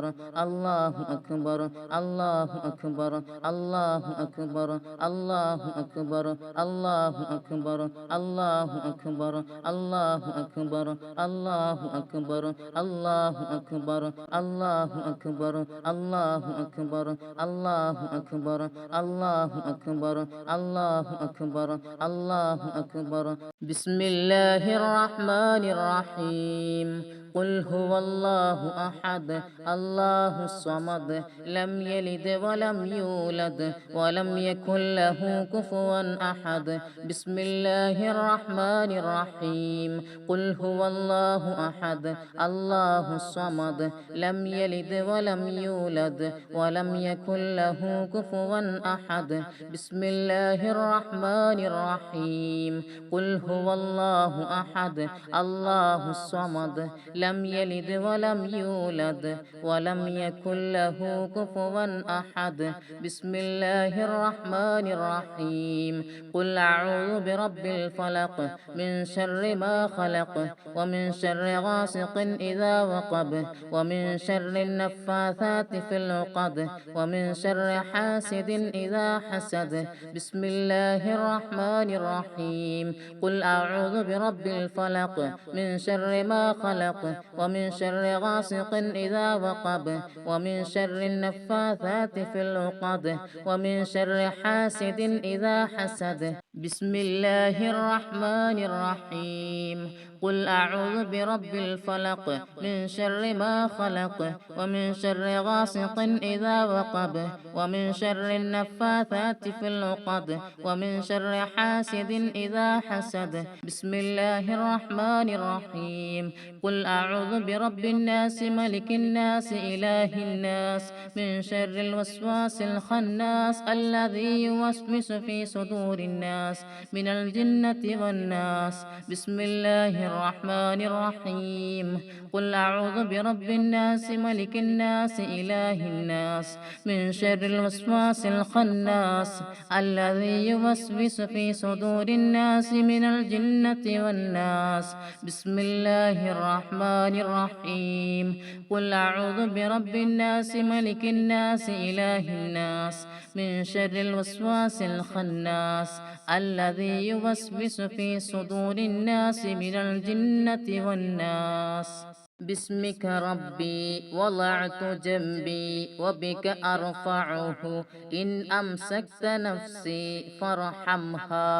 أكبر الله أكبر الله أكبر الله أكبر الله أكبر الله أكبر الله أكبر الله أكبر الله أكبر الله أكبر الله أكبر الله أكبر الله أكبر الله أكبر الله أكبر الله أكبر بسم الله الرحمن الرحيم قل هو الله أحد الله الصمد لم يلد ولم يولد ولم يكن له كفوا أحد بسم الله الرحمن الرحيم قل هو الله أحد الله الصمد لم يلد ولم يولد ولم يكن له كفوا أحد بسم الله الرحمن الرحيم قل هو الله أحد الله الصمد لم يلد ولم يولد ولم يكن له كفوا أحد بسم الله الرحمن الرحيم قل أعوذ برب الفلق من شر ما خلق ومن شر غاسق إذا وقب ومن شر النفاثات في العقد ومن شر حاسد إذا حسد بسم الله الرحمن الرحيم قل أعوذ برب الفلق من شر ما خلق ومن شر غاسق إذا وقب ومن شر النفاثات في العقد ومن شر حاسد إذا حسد بسم الله الرحمن الرحيم قل أعوذ برب الفلق من شر ما خلق ومن شر غاسق إذا وقب ومن شر النفاثات في العقد ومن شر حاسد إذا حسد بسم الله الرحمن الرحيم قل أعوذ برب الناس ملك الناس إله الناس من شر الوسواس الخناس الذي يوسوس في صدور الناس من الجنة والناس بسم الله الرحمن الرحيم قل أعوذ برب الناس ملك الناس إله الناس من شر الوسواس الخناس الذي يوسوس في صدور الناس من الجنة والناس بسم الله الرحمن الرحيم قل أعوذ برب الناس ملك الناس إله الناس من شر الوسواس الخناس الذي يوسوس في صدور الناس من الجنة والناس باسمك ربي وضعت جنبي وبك أرفعه إن أمسكت نفسي فارحمها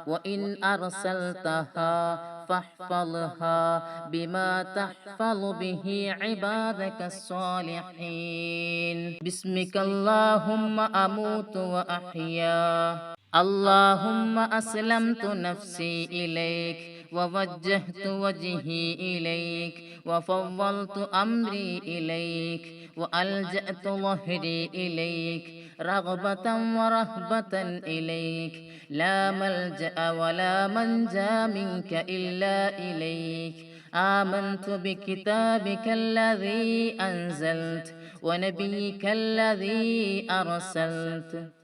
وإن أرسلتها فاحفظها بما تحفظ به عبادك الصالحين باسمك اللهم أموت وأحيا اللهم أسلمت نفسي إليك ووجهت وجهي إليك وفوضت أمري إليك وألجأت ظهري إليك رغبة ورهبة إليك لا ملجأ ولا منجى منك إلا إليك آمنت بكتابك الذي أنزلت ونبيك الذي أرسلت